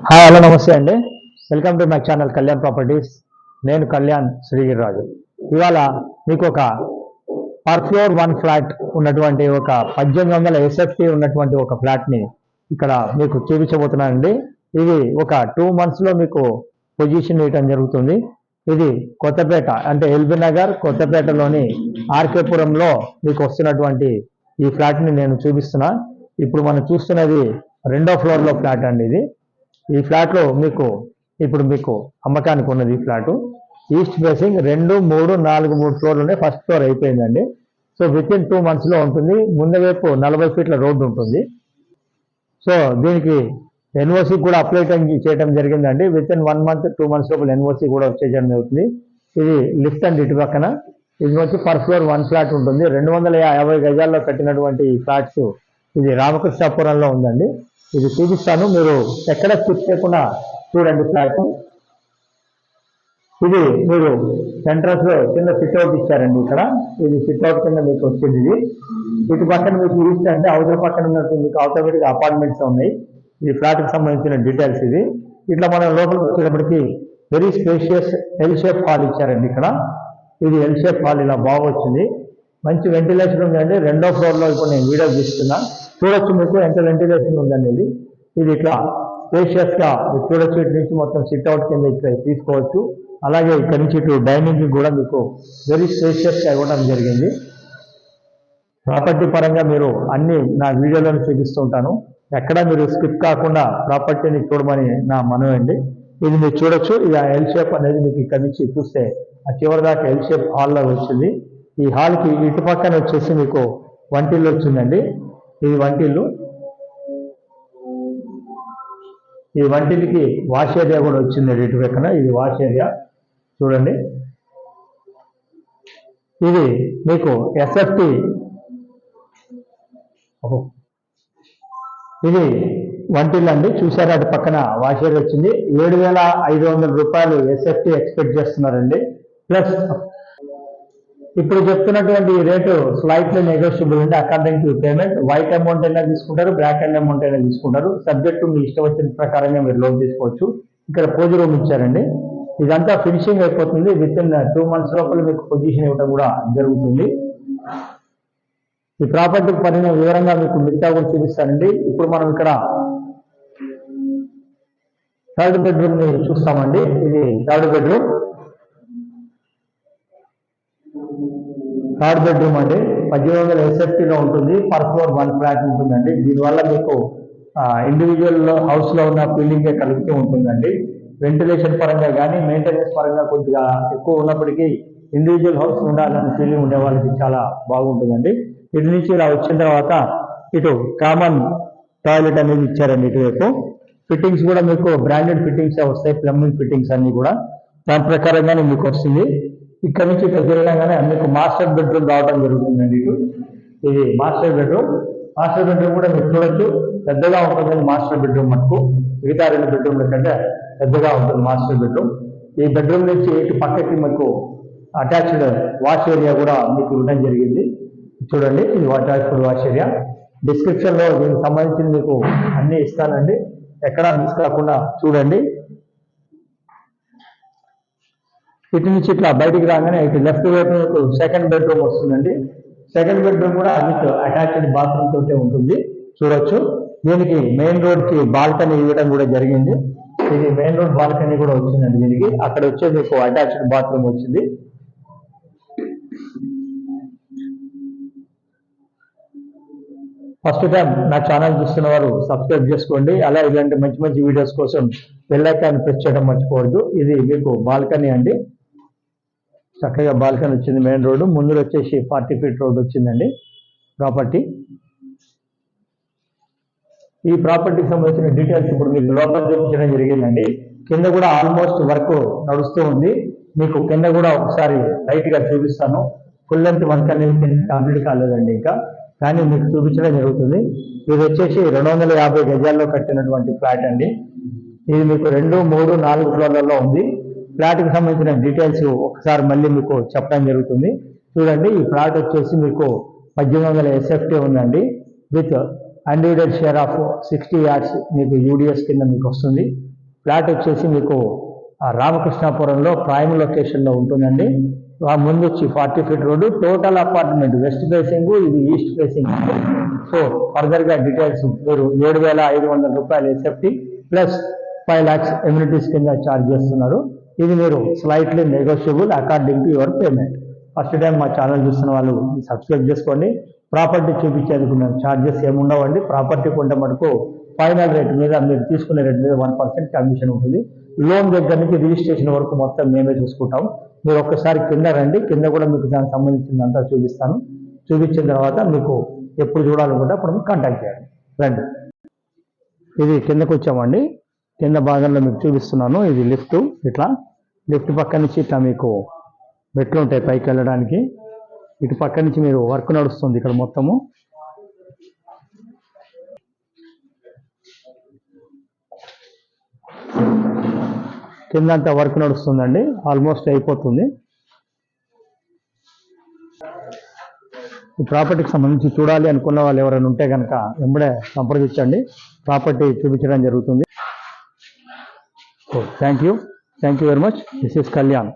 Hi hello నమస్తే అండి. Welcome to my channel Kalyan properties. నేను కళ్యాణ్ శ్రీగిరిరాజు. ఇవాళ మీకు ఒక పర్ ఫ్లోర్ వన్ ఫ్లాట్ ఉన్నటువంటి ఒక 1800 ఎస్ఎఫ్టీ ఉన్నటువంటి ఒక ఫ్లాట్ని ఇక్కడ మీకు చూపించబోతున్నానండి. ఇది ఒక 2 monthsలో మీకు పొజిషన్ ఇవ్వటం జరుగుతుంది. ఇది కొత్తపేట అంటే ఎల్బీ నగర్ కొత్తపేటలోని ఆర్కేపురంలో మీకు వస్తున్నటువంటి ఈ ఫ్లాట్ని నేను చూపిస్తున్నా. ఇప్పుడు మనం చూస్తున్నది 2వ ఫ్లోర్లో ఫ్లాట్ అండి. ఈ ఫ్లాట్లో ఇప్పుడు మీకు అమ్మకానికి ఉన్నది. ఈ ఫ్లాటు ఈస్ట్ ఫేసింగ్ 2, 3, 4, 3 ఫ్లోర్లోనే ఫస్ట్ ఫ్లోర్ అయిపోయిందండి. సో విత్ ఇన్ 2 monthsలో ఉంటుంది. ముందు వైపు 40 feet రోడ్డు ఉంటుంది. సో దీనికి ఎన్ఓసి కూడా అప్లై చేయడం జరిగిందండి. విత్ ఇన్ 1 month 2 months లోపల ఎన్ఓసి కూడా వచ్చేయడం జరుగుతుంది. ఇది లిఫ్ట్ అండ్ ఇటు పక్కన ఇది వచ్చి పర్ ఫ్లోర్ 1 ఫ్లాట్ ఉంటుంది. 250 గజాల్లో కట్టినటువంటి ఈ ఫ్లాట్స్ ఇది రామకృష్ణాపురంలో ఉందండి. ఇది చూపిస్తాను, మీరు ఎక్కడ స్కిప్ చేయకుండా చూడండి. ఫ్లాట్ ఇది మీరు ఎంట్రన్స్ లో కింద సిట్అవుట్ ఇచ్చారండి. ఇక్కడ ఇది సిట్అవుట్ కింద మీకు వచ్చింది. ఇది ఇటు పక్కన మీకు ఈస్ట్ అంటే అవతల పక్కన ఉన్నట్టు మీకు ఆటోమేటిక్ అపార్ట్మెంట్స్ ఉన్నాయి. ఈ ఫ్లాట్ కి సంబంధించిన డీటెయిల్స్ ఇది. ఇట్లా మనం లోపలికి వచ్చేటప్పటికి very spacious L shape hall ఇచ్చారండి. ఇక్కడ ఇది ఎల్ షేప్ హాల్ ఇలా బాగా వచ్చింది. మంచి వెంటిలేషన్ ఉందండి. 2వ ఫ్లోర్లో ఇప్పుడు నేను వీడియో తీస్తున్నా. చూడొచ్చు మీకు ఎంత వెంటిలేషన్ ఉందనేది. ఇది ఇట్లా స్పేషియస్ గా చూడొచ్చు. ఇటు నుంచి మొత్తం సిట్అవుట్ కింద ఇక్కడ తీసుకోవచ్చు. అలాగే ఇక్కడ నుంచి ఇటు డైనింగ్ కూడా మీకు వెరీ స్పేషియస్ గా ఇవ్వడం జరిగింది. ప్రాపర్టీ పరంగా మీరు అన్ని నా వీడియోలను చూపిస్తుంటాను. ఎక్కడ మీరు స్కిప్ కాకుండా ప్రాపర్టీని చూడమని నా మనవి అండి. ఇది మీరు చూడొచ్చు. ఇది ఎల్ షేప్ అనేది మీకు ఇక్కడ నుంచి చూస్తే ఆ చివరి దాకా ఎల్ షేప్ హాల్లో వచ్చింది. ఈ హాల్కి ఇటు పక్కన వచ్చేసి మీకు వంటిల్లు వచ్చిందండి. ఇది వంటిల్లు. ఈ వంటిల్కి వాష్ ఏరియా కూడా వచ్చింది ఇటు పక్కన. ఇది వాష్ ఏరియా చూడండి. ఇది మీకు ఎస్ఎఫ్టీ, ఇది వంటిల్లు అండి. చూసారా అటు పక్కన వాష్ ఏరియా వచ్చింది. 7,500 రూపాయలు ఎస్ఎఫ్టీ ఎక్స్పెక్ట్ చేస్తున్నారండి. ప్లస్ ఇప్పుడు చెప్తున్నటువంటి రేటు స్లైట్లీ నెగోషియబుల్ అండి. According to payment white amount అయినా తీసుకుంటారు, బ్లాక్ అండ్ అమౌంట్ అయినా తీసుకుంటారు. సబ్జెక్ట్ మీ ఇష్టం వచ్చిన ప్రకారంగా మీరు లోన్ తీసుకోవచ్చు. ఇక్కడ పూజ రూమ్ ఇచ్చారండి. ఇదంతా ఫినిషింగ్ అయిపోతుంది. విత్ ఇన్ 2 months లోపల మీకు పొజిషన్ ఇవ్వడం కూడా జరుగుతుంది. ఈ ప్రాపర్టీ పైన వివరంగా మీకు మిగతా కూడా చూపిస్తానండి. ఇప్పుడు మనం ఇక్కడ 3rd బెడ్రూమ్ ని చూస్తామండి. ఇది 3rd బెడ్రూమ్. 3rd బెడ్రూమ్ అండి. 1800 ఎస్ఎఫ్టీలో ఉంటుంది. పర్ ఫ్లోర్ 1 ఫ్లాట్ ఉంటుందండి. దీనివల్ల మీకు ఇండివిజువల్ హౌస్ లో ఉన్న ఫీలింగే కలుగుతూ ఉంటుందండి. వెంటిలేషన్ పరంగా కానీ మెయింటెనెన్స్ పరంగా కొద్దిగా ఎక్కువ ఉన్నప్పటికీ ఇండివిజువల్ హౌస్ ఉండాలని ఫీలింగ్ ఉండే వాళ్ళకి చాలా బాగుంటుందండి. ఇటు నుంచి ఇలా వచ్చిన తర్వాత ఇటు కామన్ టాయిలెట్ అనేది ఇచ్చారండి. ఇటువైపు ఫిట్టింగ్స్ కూడా మీకు బ్రాండెడ్ ఫిట్టింగ్స్ వస్తాయి. ప్లంబింగ్ ఫిట్టింగ్స్ అన్ని కూడా దాని ప్రకారంగానే మీకు వస్తుంది. ఇక్కడ నుంచి ఇక్కడ తిరగగానే మీకు మాస్టర్ బెడ్రూమ్ రావడం జరుగుతుందండి. ఇది మాస్టర్ బెడ్రూమ్. మాస్టర్ బెడ్రూమ్ కూడా మీరు చూడొచ్చు, పెద్దగా ఉంటుందండి. మాస్టర్ బెడ్రూమ్ మటుకు మిగతా 2 బెడ్రూమ్ల కంటే పెద్దగా ఉంటుంది మాస్టర్ బెడ్రూమ్. ఈ బెడ్రూమ్ నుంచి ఇటు పక్కకి మీకు అటాచ్డ్ వాష్ ఏరియా కూడా మీకు ఇవ్వడం జరిగింది. చూడండి, ఇది అటాచ్డ్ వాష్ ఏరియా. డిస్క్రిప్షన్ లో దీనికి సంబంధించి మీకు అన్ని ఇస్తానండి. ఎక్కడా మిస్ కాకుండా చూడండి. ఇటు నుంచి ఇట్లా బయటికి రాగానే ఇటు లెఫ్ట్ వైపు మీకు 2nd బెడ్రూమ్ వస్తుందండి. 2nd బెడ్రూమ్ కూడా విత్ అటాచ్డ్ బాత్రూమ్ తోటే ఉంటుంది. చూడొచ్చు. దీనికి మెయిన్ రోడ్ కి బాల్కనీ ఇవ్వడం కూడా జరిగింది. ఇది మెయిన్ రోడ్ బాల్కనీ కూడా వచ్చిందండి. దీనికి అక్కడ వచ్చే మీకు అటాచ్డ్ బాత్రూమ్ వచ్చింది. ఫస్ట్ టైం నా ఛానల్ చూస్తున్న వారు సబ్స్క్రైబ్ చేసుకోండి. అలా ఇలాంటి మంచి మంచి వీడియోస్ కోసం బెల్ ఐకాన్ ప్రెస్ చేయడం మర్చిపోవద్దు. ఇది మీకు బాల్కనీ అండి. చక్కగా బాల్కనీ వచ్చింది. మెయిన్ రోడ్డు ముందు వచ్చేసి 40 feet రోడ్ వచ్చిందండి ప్రాపర్టీ. ఈ ప్రాపర్టీకి సంబంధించిన డీటెయిల్స్ ఇప్పుడు మీకు లోపల చూపించడం జరిగిందండి. కింద కూడా ఆల్మోస్ట్ వర్క్ నడుస్తూ ఉంది. మీకు కింద కూడా ఒకసారి లైట్ గా చూపిస్తాను. ఫుల్ లెంత్ వర్క్ అనేది కంప్లీట్ కాలేదండి ఇంకా, కానీ మీకు చూపించడం జరుగుతుంది. ఇది వచ్చేసి 250 గజాల్లో కట్టినటువంటి ఫ్లాట్ అండి. ఇది మీకు 2, 3, 4 ఫ్లోర్లలో ఉంది. ఫ్లాట్ కి సంబంధించిన డీటెయిల్స్ ఒకసారి మళ్ళీ మీకు చెప్పడం జరుగుతుంది. చూడండి, ఈ ఫ్లాట్ వచ్చేసి మీకు 1800 ఎస్ఎఫ్టీ ఉందండి. With undivided share of 60 yards మీకు యూడిఎస్ కింద మీకు వస్తుంది. ఫ్లాట్ వచ్చేసి మీకు రామకృష్ణాపురంలో ప్రైమ్ లొకేషన్లో ఉంటుందండి. ఆ ముందు వచ్చి 40 feet road, total apartment west facing, ఇది ఈస్ట్ ఫేసింగ్. సో ఫర్దర్గా డీటెయిల్స్ మీరు 7,500 రూపాయలు ఎస్ఎఫ్టీ ప్లస్ 5 lakhs ఎమ్యూనిటీస్ కింద ఛార్జ్ చేస్తున్నారు. ఇది మీరు slightly negotiable according to your payment. First time మా ఛానల్ చూస్తున్న వాళ్ళు సబ్స్క్రైబ్ చేసుకోండి. ప్రాపర్టీ చూపించేందుకు మేము ఛార్జెస్ ఏముండవండి. ప్రాపర్టీ కొంటే మటుకు ఫైనల్ రేట్ మీద మీరు తీసుకునే రేట్ మీద 1% కమిషన్ ఉంటుంది. లోన్ దగ్గర నుంచి రిజిస్ట్రేషన్ వరకు మొత్తం మేమే చూసుకుంటాం. మీరు ఒక్కసారి కింద రండి, కింద కూడా మీకు దానికి సంబంధించిందంతా చూపిస్తాను. చూపించిన తర్వాత మీకు ఎప్పుడు చూడాలనుకుంటే అప్పుడు మీకు కాంటాక్ట్ చేయండి. రండి, ఇది కిందకు వచ్చామండి. కింద భాగంలో మీకు చూపిస్తున్నాను. ఇది లిఫ్ట్. ఇట్లా లిఫ్ట్ పక్క నుంచి ఇట్లా మీకు మెట్లు ఉంటాయి పైకి వెళ్ళడానికి. ఇటు పక్క నుంచి మీరు వర్క్ నడుస్తుంది ఇక్కడ మొత్తము. కిందంతా వర్క్ నడుస్తుందండి, ఆల్మోస్ట్ అయిపోతుంది. ఈ ప్రాపర్టీకి సంబంధించి చూడాలి అనుకున్న వాళ్ళు ఎవరైనా ఉంటే కనుక వెంబడే సంప్రదించండి. ప్రాపర్టీ చూపించడం జరుగుతుంది. Thank you very much. This is Kalyan.